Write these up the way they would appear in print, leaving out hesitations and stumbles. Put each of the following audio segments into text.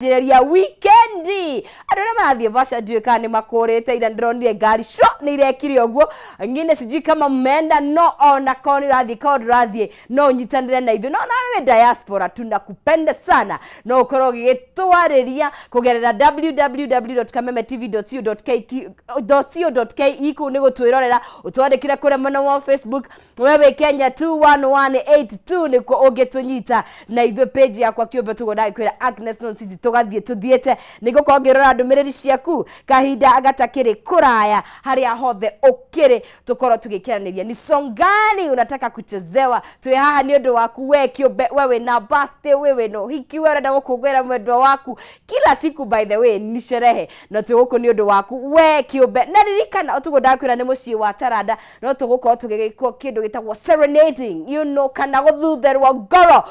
ya weekendi adona mathie vasha duka ni makorete ira ndronire ngari sho ni irekire ogwo ngine sijui kama mmenda no ona koni rathie no nyitanire na ithu no nawe diaspora tunakupenda sana no ukoro gitwariria kugerera www.kamemetv.co.ke ku ni gutwirorera utwandikire kure mwana wa Facebook wewe Kenya 21182 ni ko ogetunyita na ithu page yakwa kiumbe tugodai kwira Agnes no sisi tugathie tuthiete nigo kongerora ndumiriri ciaku kahinda agatakiri kuraya haria hothe ukiri tukoro tugikiraniria ni song gani unataka kuchezewa twi haha ni undu waku we kiumbe wewe na birthday wewe no hiki wewe nda gukugwira mwendwa waku kila siku by the way ni sherehe no tuguko ni undu waku we kiumbe na ririkana utugodakwira ni mucii wa tarada no tuguko tugigikwo kindu gitagwo serenading you know kana guthutherwa ngoro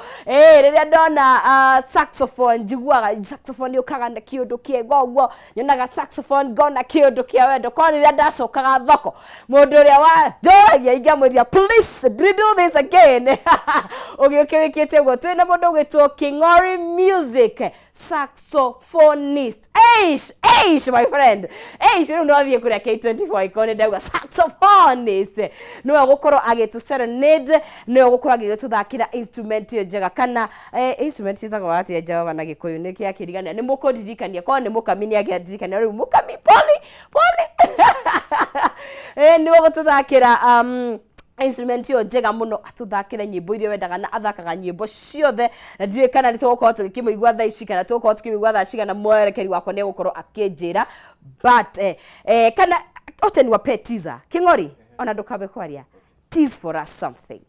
riria ndona saxophone jiguaga saxophone yokaga na kiundu kiego gwo nyonaga saxophone gona kiundu kia wendo koni ria ndacokaga thoko mundu ria wa joya ingamwiria please do this again ogioke wikite gwo twina mundu gwitwo Kingori Music saxophonist eish my friend eish no athie kuria K24 ikone ndagwa saxophonist no agukoro agetu serenade no agukoro agetu thakira instrument njega kana instrument cizaga wati njega na gikuyu ni kia kirigania ni mukodirikania kwa ni mukamini agidirikania ri mukami poli ni wagututhakira instrument yo njega muno atuthakira nyimbo iria wendaga na athakaga nyimbo ciothe na ndiye kana ni tugukorwo tukimigwa thaa ici kana tugukorwo tukimigwa thaa cigana mwerekeri wakwa ni gukorwo akinjira but kana oteni wa petiza Kingori ona ndukabe kwaria tease for us something.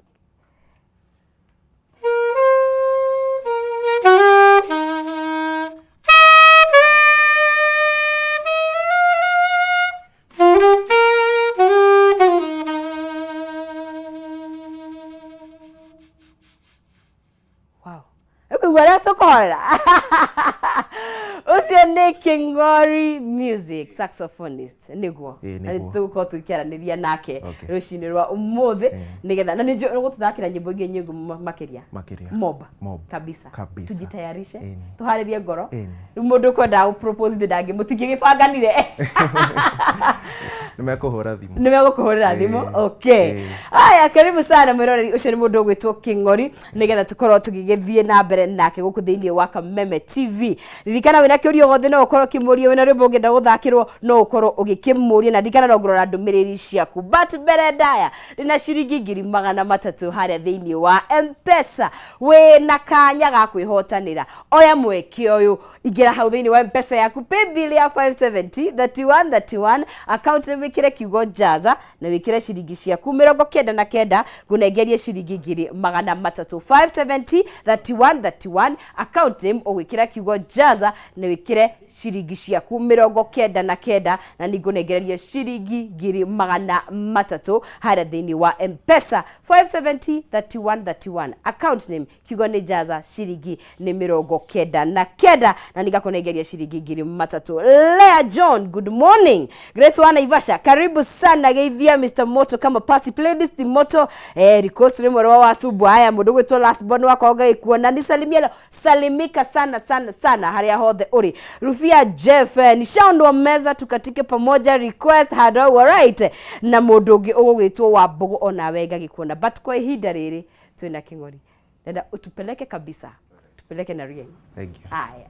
Wala tukora usio ni Kingori Music saxophonist niguo ari tuko tukiaraniria nake rucini rwa umuthi nigetha na nijo gututhakira nyimbo ingi nyingu makiria mob kabisa tujitayarishe tuharirie ngoro mundu kwenda propose ndangi mutigie gibanganire nimekuhura thimu okay aya karibu sana mwirori ucio ni mundu gwitwo Kingori nigetha tukorwo tugigithie na mbere nake guku thiini wa Kameme TV ririkana wina kiurio gothe no ukorwo kimurio wina rwimbo ngenda guthakirwo no ukorwo ugikimuria na ririkana no ngorora ndumiriri ciaku but mbere ndaya rina ciringi 300 haria thiini wa M-Pesa we na kanya ga kwihotanira oya mweke uyu igira hau thiini wa M-Pesa yaku pay bill ya 570 31 account wikire kiugo jaza na wikire ciringi ciaku 99 gunengerie ciringi 300 570 31 account name ogwikira kiugo jaza na wikire ciringi ciaku 99 na ningunengereria ciringi 300 haria thiini wa M-Pesa 570 31 account name kiugo ni jaza ciringi ni 99 na ningakunengeria ciringi 300. Lea John, good morning. Grace wana Ivasha, karibu sana geithia Mr. Moto kama pasi playlist moto request rimwe wa asubu haya mundu gwitwo last born wako gaikuona ni salimika sana haria hothe uri Rufia Jeff nishaondwa meza tukatike pamoja request hado alright na mundu ungi ugwitwo wa Mbogo ona wega gikuona but kwa ihinda riri twina Kingori nenda utupeleke kabisa tupeleke na rie. Thank you. Haya.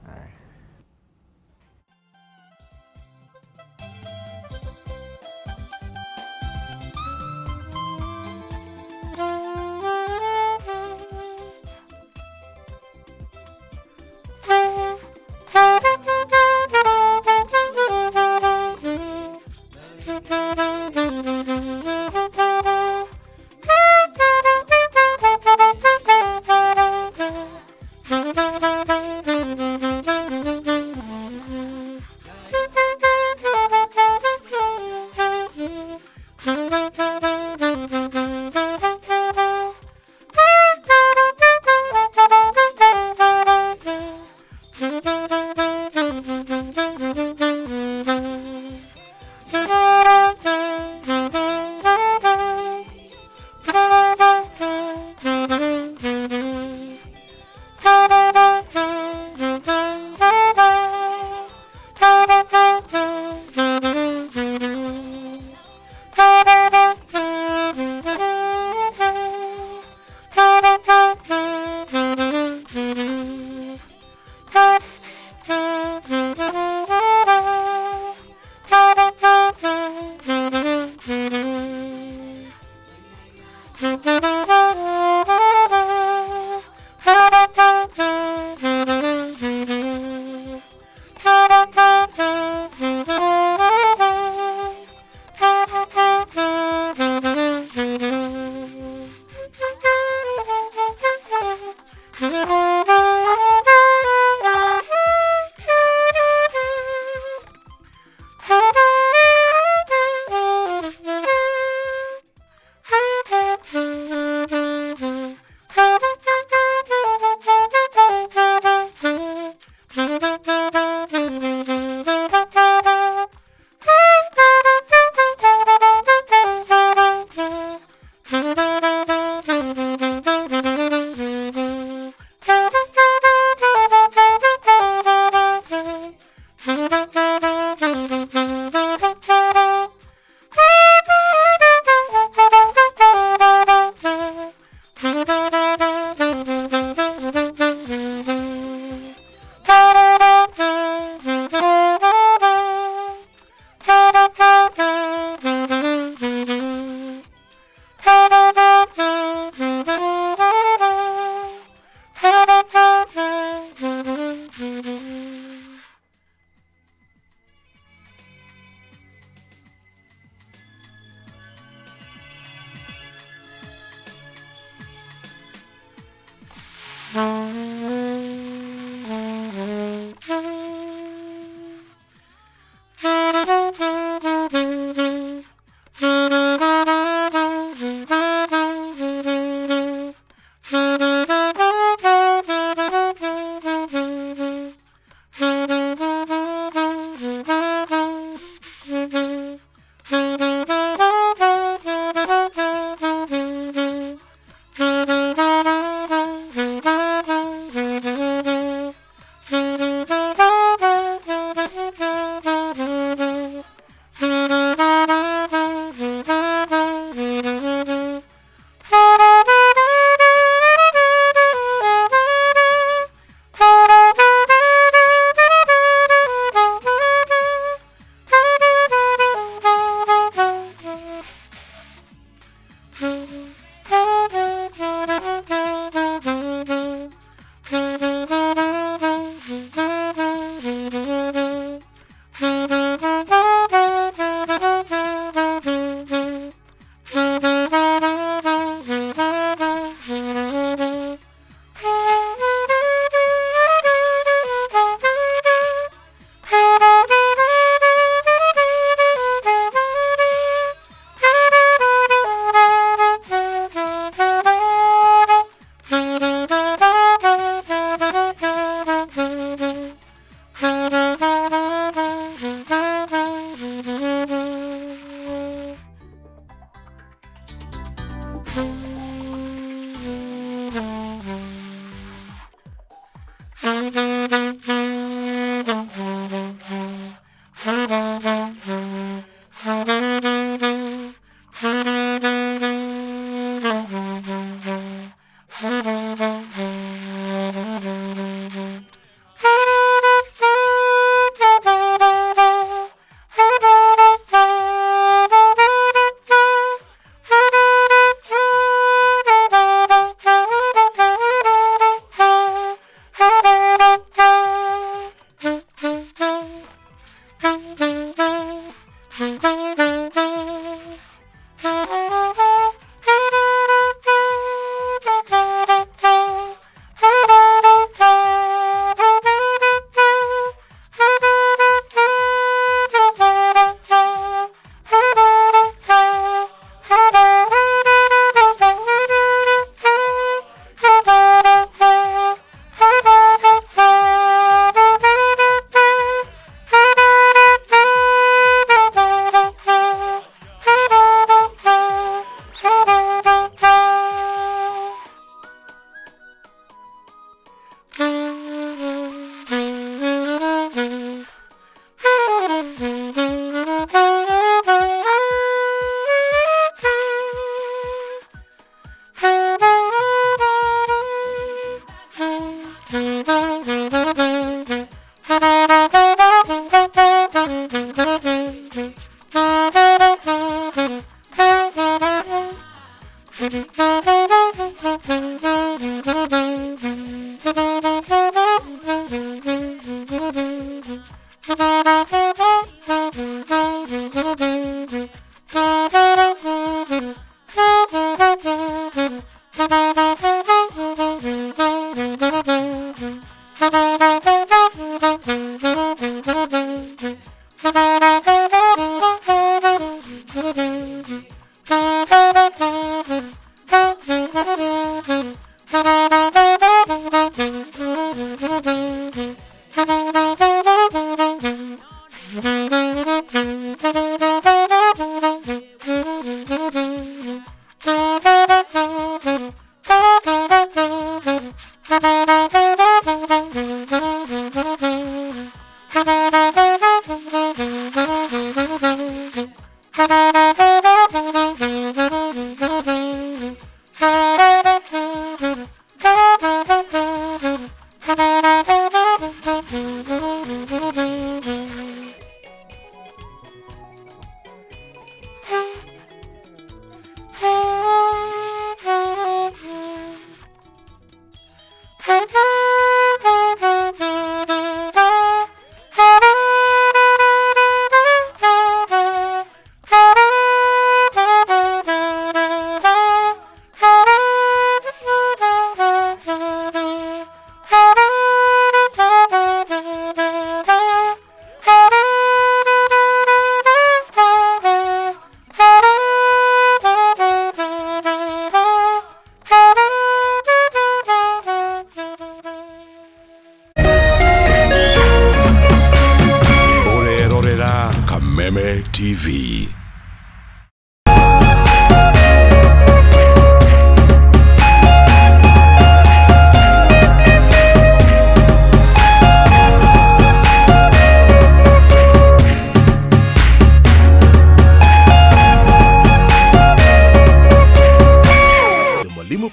Kameme TV.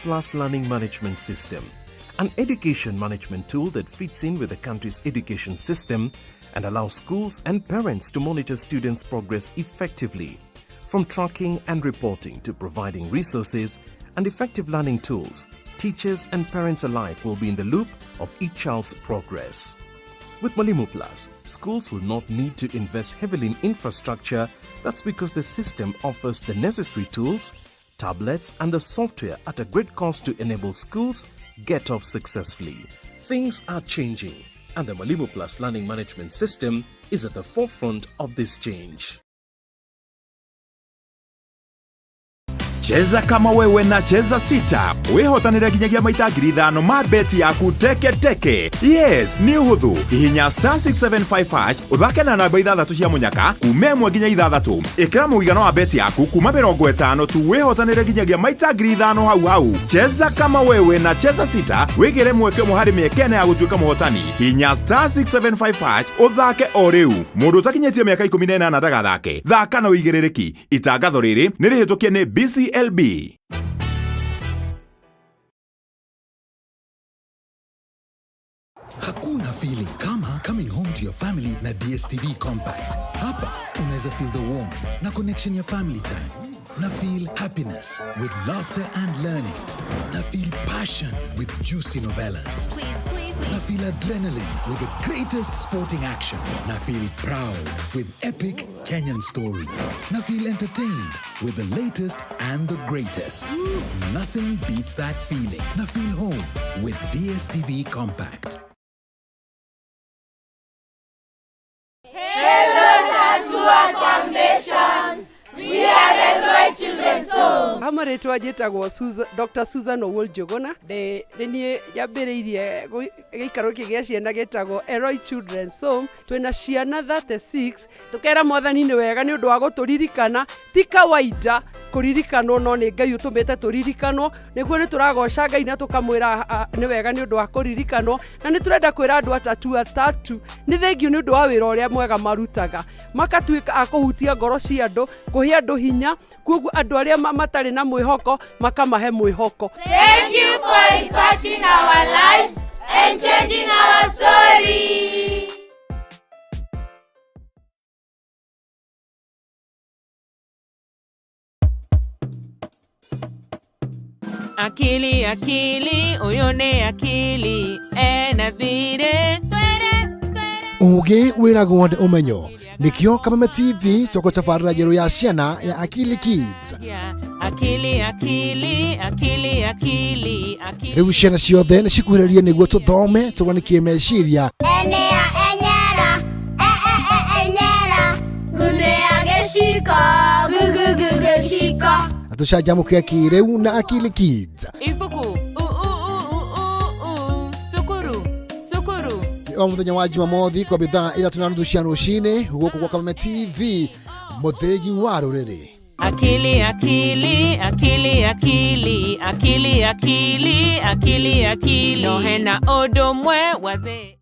Plus Learning Management System, an education management tool that fits in with the country's education system and allows schools and parents to monitor students' progress effectively. From tracking and reporting to providing resources and effective learning tools, teachers and parents alike will be in the loop of each child's progress. With Mwalimu Plus, schools will not need to invest heavily in infrastructure. That's because the system offers the necessary tools, tablets and the software at a great cost to enable schools get off successfully. Things are changing and the Mwalimu Plus Learning Management System is at the forefront of this change. Cheza kama wewe na cheza sita. Wehotanira ginyagia maita ngiri 5 ma beti yaku teke teke. Yes, ni uhuthu. Hihinya *675# uthake na namba 6 cia munyaka kume 1 nginya 6. Ikira muigano wa beti yaku kuma 50 tu wehotanira ginyagia maita ngiri 5 hau. Cheza kama wewe na cheza sita. Wigire mweke muhari miekene ya gutuika muhotani. Hihinya *675# uthake o riu. Mundu utakinyetie miaka 18 na ndagathake. Thaka na uigirereki. Itangatho riri nirihitukie ni BCLB. Hakuna feeling kama coming home to your family na DSTV Compact. Hapa unaweza feel the warmth na connection ya family time. Na feel happiness with laughter and learning. Na feel passion with juicy novellas. Na feel adrenaline with the greatest sporting action. Na feel proud with epic Kenyan stories. Na feel entertained with the latest and the greatest. Nothing beats that feeling. Na feel home with DSTV Compact. Hello, Tatua Foundation. We are Elroy Children's Home. Amaretwa jetagwo Dr. Susan Owuljogona de nie yambiriirie gikaro kigia ciana getagwo Elroy Children's Home. Twina ciana 36 tukera mwathani ni wega ni undu wa guturirikana ti kawaida kuririkanwo no ni Ngai utumite turirikanwo niguo ni turagoca Ngai na tukamwira ni wega ni undu wa kuririkanwo na ni turenda kwira andu atatu ni thengiu ni undu wa wira uria mwega marutaga makatuika akuhutia ngoro cia andu kuhia andu hinya kuogu andu aria matari na mwihoko makamahe mwihoko. Thank you for impacting our lives and changing our story. Akili, uyo ne akili, na thire. Ũgĩ wĩragwo nĩ ũmenyo. Nĩkĩo Kameme TV tũko tabarĩra njerũ ya ciana ya Akili Kids. Rĩu ciana ciothe nĩ cikuhĩrĩrie nĩguo tũthome tũgwanikie meciria. Na tũcanjamũke kĩrĩu na Akili Kids. Ibuku. Sukuru. O mũthenya wa Jumamothi kwa bidhaa ila tunarudi cia rũcinĩ gũkũ kwa Kameme TV mũthegi wa rũrĩrĩ. Akili. No hena ũndũ mwe wa thĩ.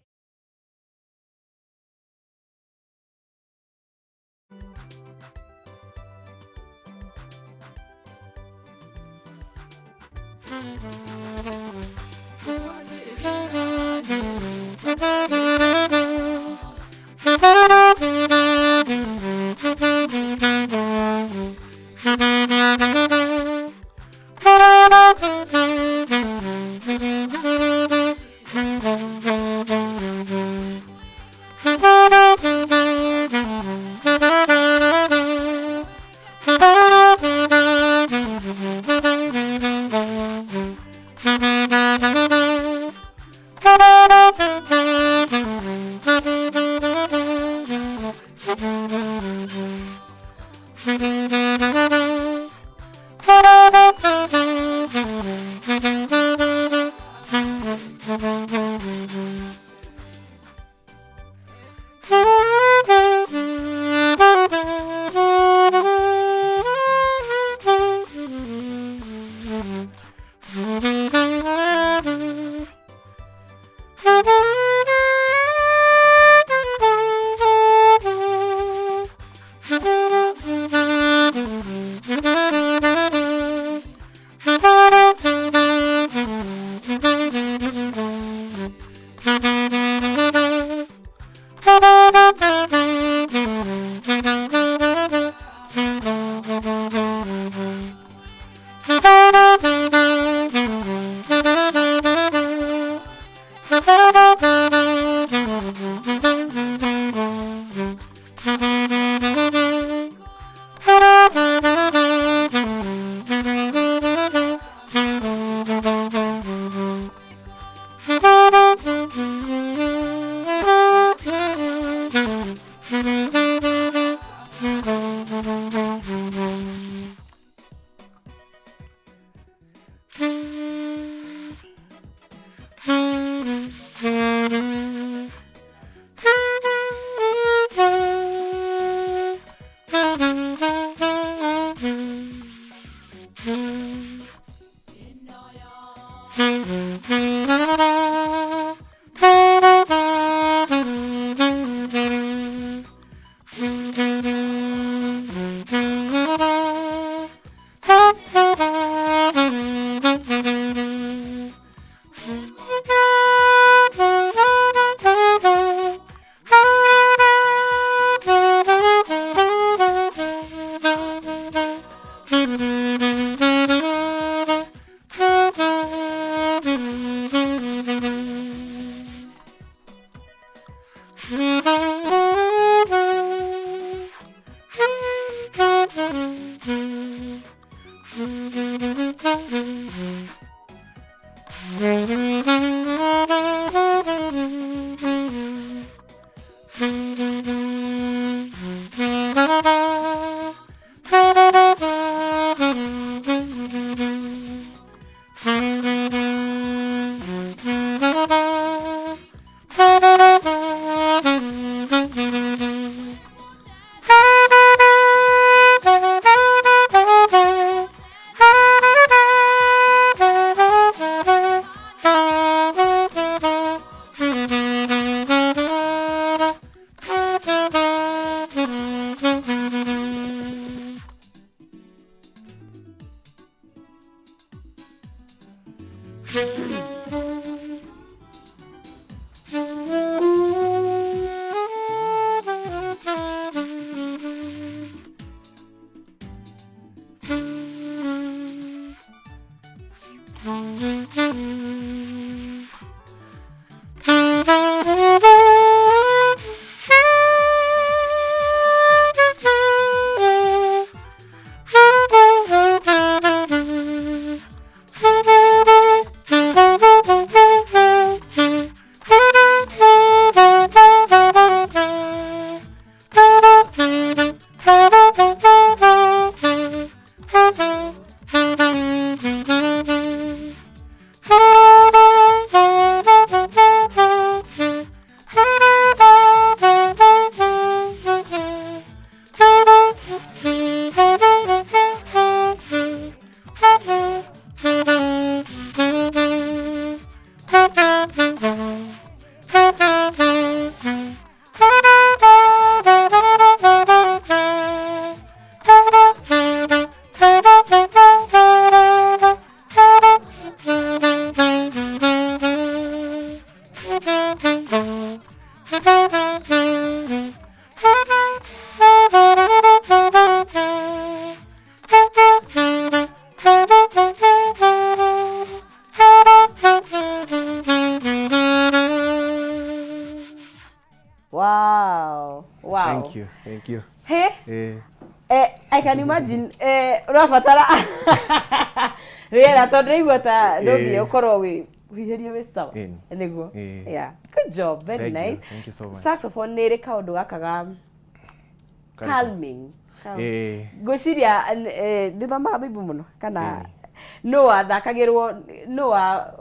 Wow. Thank you. Hey? I can imagine urabatara rera tondu igwata ndogi ukorwo wihiria we sawa niguo. Yeah, good job, very nice. Thank you so much. Saxophone nere kaundu gakaga calming. Gwiciria ndithoma bibu muno kana no athakagirwo no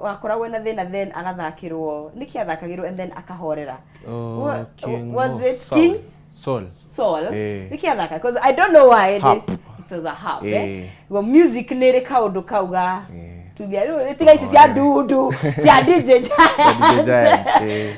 wakoragwo na thina then agathakirwo niki athakagirwo and then akahorera. Was it King Soul? Niki athaka because I don't know why it was a harp. Well, music nere kaundu kauga tugiaru itiga ici cia dudu cia DJ Giant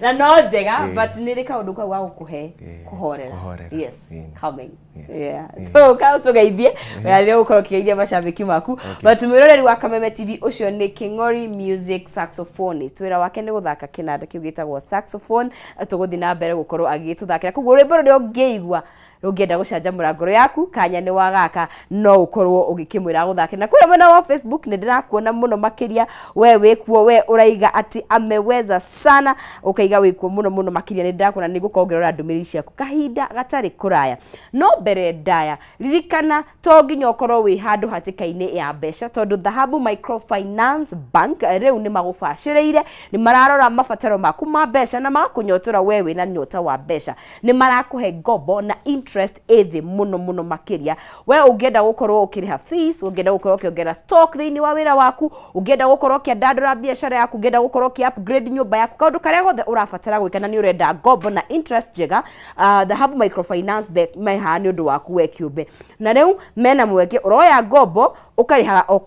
na no njega but nire kaundu kwa wa gukuhe kuhorera. Yes, coming. Yeah, so ka tugeithie ya ukorwo kigeithia mashabiki maku but mwiroreri wa Kameme TV ucio ni King'ori music saxophonist wira wake ni guthaka kinanda kiu gitagwo saxophone tuguthi na mbere gukorwo agituthakira kuguo rwimbo ruria ungeigwa rungenda gucanjamura ngoro yaku kanya ni wagaka no ukorwo ugikimwira guthakira na kuri mwena wa Facebook ni ndirakuona muno makiria we wikuo we uraiga ati ameweza sana ukaiga wikuo muno makiria ni ndirakuona ni gukongerera ndumiri ciaku kahinda gatari kuraya no mbere ndaya ririkana to nginya ukorwo wi handu hatikaini ya besha tondu Dhahabu Microfinance Bank riu ni magubaciriire ni mararora mabataro maku ma besha na magakunyotora wewe na nyota wa besha ni marakuhe ngombo na interest ethi muno makiria we ungenda gukorwo ukiriha fees ungenda gukorwo ukiongera stock thini wa wira waku ungenda gukorwo ukiandandura biashara yaku ungenda gukorwo upgrade nyumba yaku kaundu karia gothe urabatara gwikana ni urenda ngombo na interest njega Dhahabu Microfinance Bank meha ni undu waku we kiumbe na riu mena mweke uroya ngombo ukariha o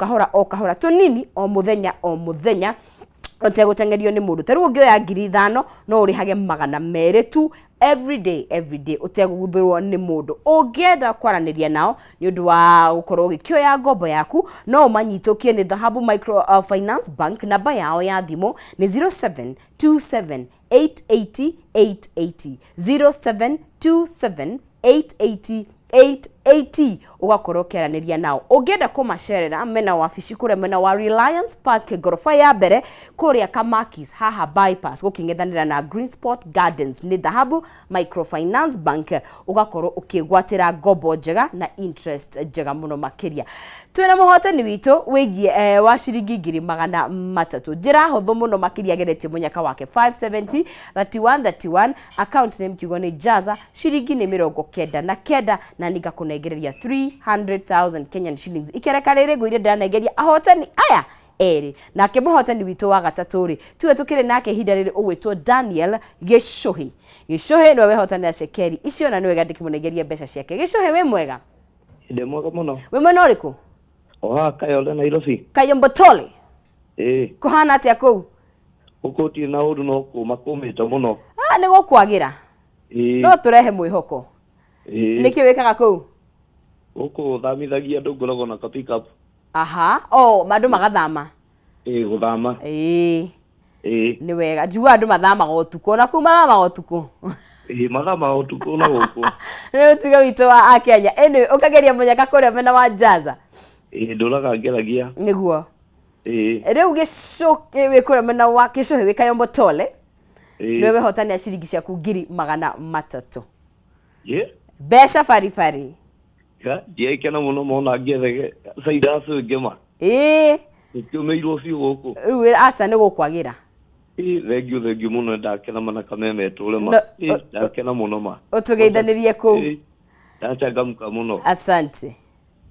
kahora tunini o muthenya otegutengerio ni mundu taru ungioya 5,000 no urihage 200 tu every day uteguthurwo ni mundu ungenda kwaraniria nao ni undu wa gukorwo ugikioya ngombo yaku no umanyitokie ni Dhahabu Microfinance Bank namba yao ya thimu ni 0727 880 0727 880 ugakorwo kiaraniria nao ungenda kumacerera mena wabici kure mena wa Reliance Park gorofa ya mbere kuria Kamakis haha bypass gukingethanira na Green Sport Gardens ni Dhahabu Microfinance Bank ugakorwo ukigwatira ngombo njega na interest njega muno makiria twina muhotani witu wigie wa ciringi 300 njira hotho muno makiria geretie munyaka wake 570 31 account name kiugo ni Jaza ciringi ni 99 na nikakunegereria 300,000 Kenyan shillings ikereka riri gwire ndanegeria ahotani aya eri nake muhotani witu wa gataturi tuwe tukire nake hinda riri ugwitwo Daniel Gishuhi niwe wehotani shekeri icio na niwe gandiki munegeria mbeca ciake Gishuhi we mwega inde mwega muno we mwena uriku oha Kayole Nairobi Kayombotole kuhana atia kuu ukoti na undu no kumakumite muno ni gukwagira no turehe mwihoko niki wikaga kuu uko thamithagia andu ngoragwo na pick up aha mandu magathama guthama ni wega njua andu mathama utuku na kuma mama utuku mathama utuku na guku ni utiga wito wa Akenya ukageria munyaka kuria mena wa Jaza nduraga ngeragia niguo riu gicuki wikura mena wa Gishuhi wikayombotole niwe hotani ya ciringi ciaku 300 besha farifari ndiekena muno mona ngethege saida cungima tumeirwo biũ gũkũ rĩu aca nĩ gũkwagira thengiũ muno ndakena mana Kameme tũre ma ndakena muno ma ũtũgeithanirie kũu ndachangamka muno asante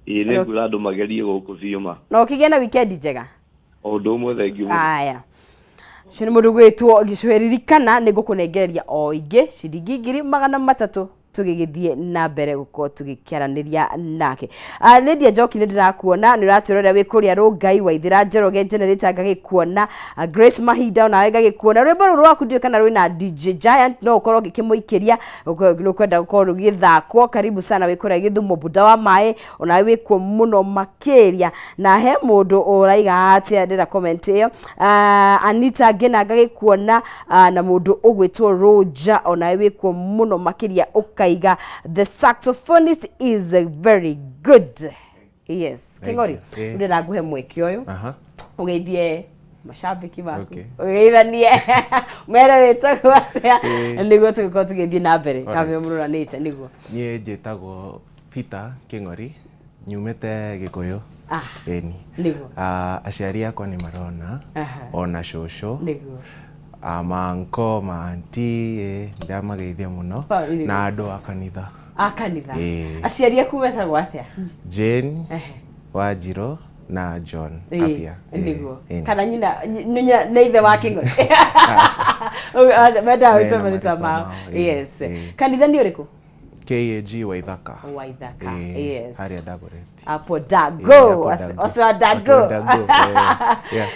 nĩ ngwĩra andũ magerie gũkũ biũ ma no ũkĩgĩa na weekend njega o ũndũ ũmwe thengiũ aya cio nĩ mũndũ gwĩtwo Gishuhiririkana nĩ ngũkũnengereria o ingĩ ciringi 300 tugigithie na mbere guko tugikiaraniria nake Lydia Njoki ndirakuona ni ratwirora wi kuria rungai Waithira Njoroge generator ngagikuona Grace Mahinda ona we ngagikuona rwimbo ruru rwaku ndiwe kana rwina DJ Giant no ukorwo gikimuikiria no kwenda gukorwo githakwo karibu sana wi kuria Githumo Buda wa Mai ona we wikuo muno makiria na he mundu uraiga atia ndira comment iyo Anita Ngena ngagikuona na mundu ugwitwo Roja ona we wikuo muno makiria ukaiga the saxophonist is very good. Yes, King'ori ndira nguhe mweke uyu ugeithie mashabiki baku ogeithanie mere wetagwo atia niguo tugiko tugithie na mbere Kameme mururanite niguo nie njitagwo Peter King'ori nyumite Gikuyu eni niguo aciari akwa ni marona ona shosho niguo manko manti ndamageithia muno na andu akanitha aciari aku metagwo atia Jane Wajiro na John Afia niguo kana nyina nä ithe wa King'ori menda witå marita mao yes kanitha nä å rä kå KAG Waithaka yes haria Dagoretti apo Dago oswa Dago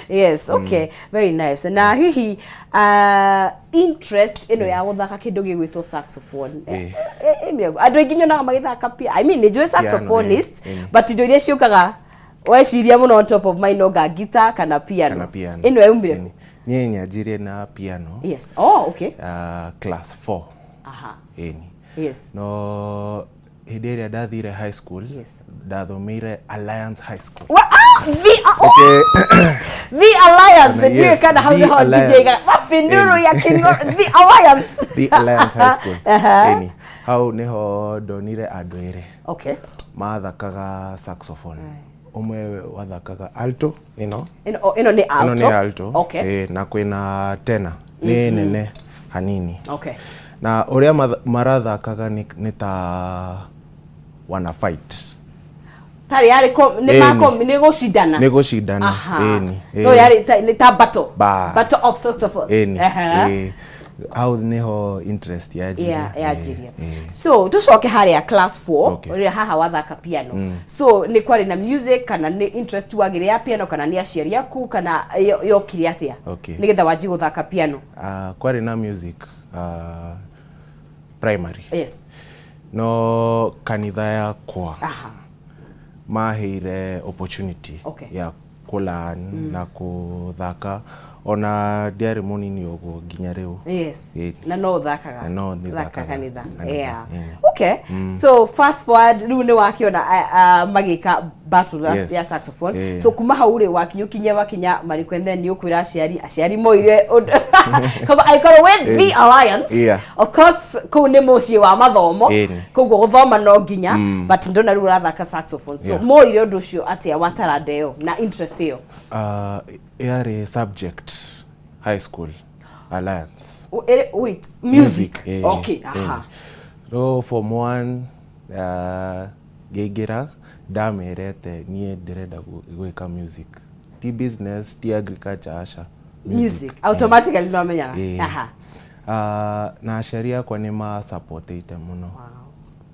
yes okay very nice na hihi interest ino ya guthaka kindu gigwitwo saxophone andu aingi nyonaga magithaka pia I mean nä njå saxophonist but indo iria ciukaga weciria muno on top of mind no guitar kana piano ino yaumire nie nyanjirie na piano yes okay class 4 eni yes no hindi iria ndathire high school ndathomeire Alliance High School the Alliance ndio kana how DJ mapinduru ya King'ori the Alliance High School eni hau niho ndonire andu ere mathakaga saxophone umwe wathakaga alto ino ni alto na kwina tena ni nene hanini na uria marathakaga ni ta wana fight tari yari ni gushindana eni to yari ni ta battle of saxophone how niho interest ya jiria so tucoke haria class 4 uri haha wathaka piano so ni kwari na music kana ni interest wagire ya piano kana ni aciari yaku kana yo kiri atia nigetha wanji guthaka piano kwari na music primary no kanitha yakwa maheire opportunity ya kulan na kuthaka ona diary munini uguo nginya riu na no thakaga kanitha okay so fast forward riu ni wakiona magika battle ya saxophone so kuma haure wakinyukinya wakinya marikwende ni ukwira aciari moire kama I call with the Alliance of course ko ni mucie wa mathomo koguo guthoma no nginya but ndona riu rathaka saxophone so moire undu ucio atia watarandeo na interest iyo yari subject high school Alliance wait music okay so form 1 geigira ndamerete nie ndirenda gwika music ti business ti agriculture asha music automatically no amenyaga na aciari kwa ni ma supportite muno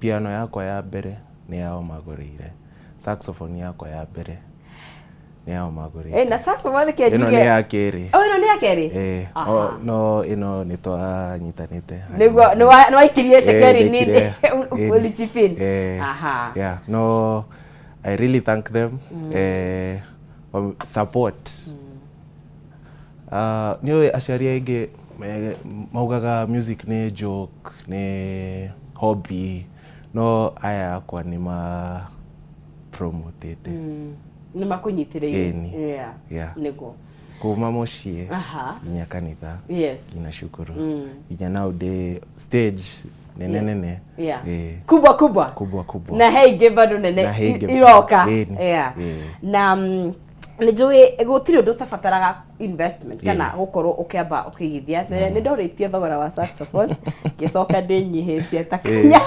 piano yakwa ya mbere ni yao magorire saxophone yakwa ya mbere yao magorire na saxophone ke ino ni ya keri ino ni ya keri no ino ni to nyitanite no ikirie shekeri nini ulichifin no I really thank them for support niyo aciari aingi maugaga music ni joke ni hobby no aya kwa ni ma promotete ni makunyitire nigo kuma mucie inya kanitha inashukuru inya nowadays stage nene kubwa na heige bado nene iroka na nijui gutiri undu tabataraga investment kana gukorwo ukiamba ukigithia ni ndoritie thogora wa saxophone gicoka ndinyihitie takinya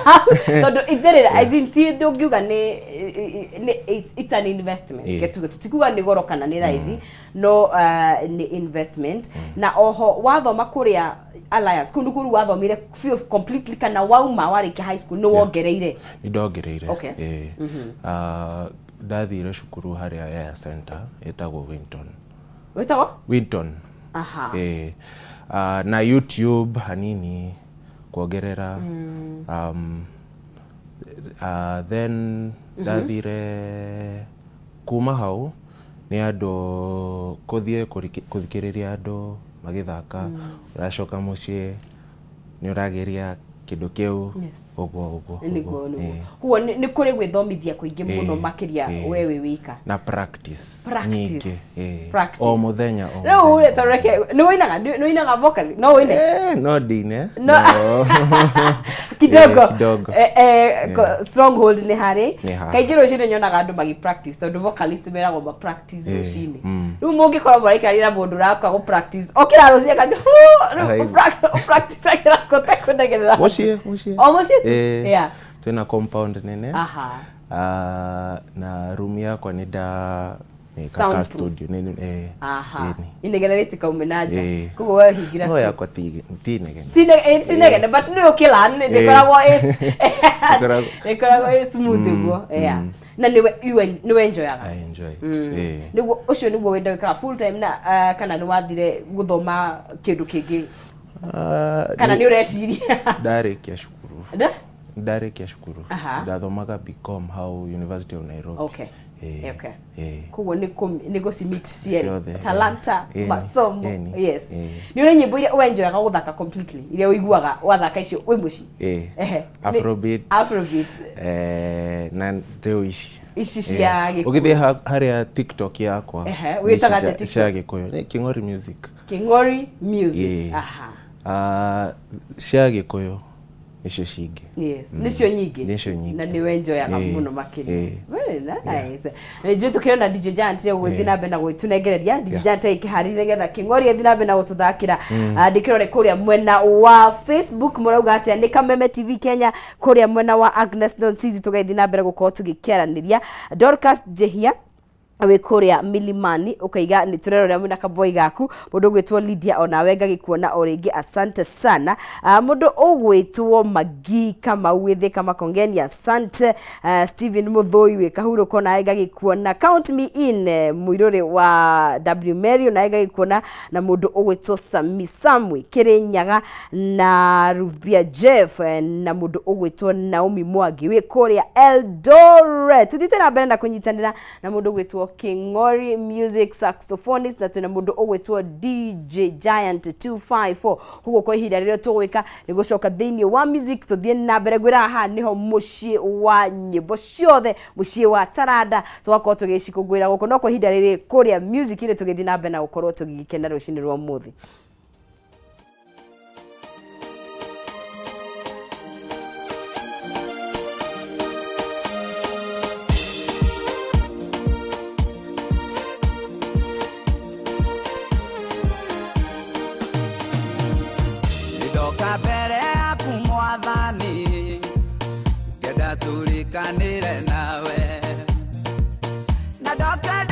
tondu itherera I think ti ndungiuga ni it's an investment getuge tutikuga ni goro kana ni raithi no ni investment na oho wathoma kuria Alliance kundu kuru wathomire completely kana wauma wariki high school no wongereire ndongereire ndathire cukuru haria ya center etagwo Winton na YouTube hanini kuongerera then ndathire kuma hau ni andu kuthie kuthikiriria andu magithaka uracoka mucie ni urageria kindu kiu Ogo. Kuo ni kuri gwithomithia kuingi muno makiria wewe wika. Na practice. Practice. O muthenya. No ule toreke. No winaga vocal. No wine. No dine. No. Kidogo. Stronghold ni hari. Kaigiro shine nyonaga andu magi practice. Tondu vocalist merago ba practice rushine. Riu mungikora muraikari mundu rakwa go practice. Okira rucia kandu. Practice akira kote kundegerera. Mushie. Yeah. Tuna compound nene. Na room yako ni da kaka studio nini inegenerate kaumenaje kugo wewe higira no yako tinege but no kilan dekoragwo is smooth go na niwe enjoyaga I enjoy niguo ucio niguo wenda ka full time na kana ni wathire guthoma kindu kingi kana ni ureciria Darekia shukuru. Ndathomaga BCom how University of Nairobi. Okay. Kugo niko si mix talanta masomo. Yes. Ni ure nyimbo ile wenjoyaga guthaka completely. Ile uiguaga wathaka icio wi muci. Afrobeat. Na teo ici cia gikuyu. Ugithie haria TikTok yakwa. Witaga TikTok. Cia gikuyu. Ni King'ori music. Cia gikuyu. Nicio cingi. Yes. Nicio nyingi. Na ni wenjoyaga muno makiri. Very nice. Nje tukiona DJ Giant yo gwithina bena gwitunengereria DJ Giant ikiharire getha King'ori ethina bena gututhakira ndikirore kuria mwena wa Facebook murauga atia ni Kameme TV Kenya kuria mwena wa Agnes Nonsizi tugaithina bena gukorwo tugikiaraniria Dorcas Jehia we kuria Milimani ukaiga ni turero mwina kaboi gaku mundu gwitwo Lydia ona wenga gikuona oringi asante sana mundu ugwitwo Magi kama withe kama kongeni asante Steven Muthoi we kahuro kona wenga gikuona count me in muirore wa W Mary ona wenga gikuona na mundu ugwitwo Samwe Kirinyaga na Rubia Jeff na mundu ugwitwo Naomi Mwangi we kuria Eldoret tudite na benda kunyitanira na mundu ugwitwo King'ori music saxophonist na tuna mundu ogwetwo DJ Giant 254 hugo kwa ihinda rĩrĩa tũgwĩka nĩ gũcoka thĩinĩ wa music tũthiĩ na mbere gwĩra haha niho mũciĩ wa nyĩmbo ciothe mũciĩ wa taranda tũgakorwo tũgĩcikũngũĩra gũkũ no kwa ihinda rĩrĩ kũrĩa music ile tũgĩthiĩ na mbere na gũkorwo tũgĩkena rũcinĩ rwa ũmũthĩ. Tulikanire nawe na doka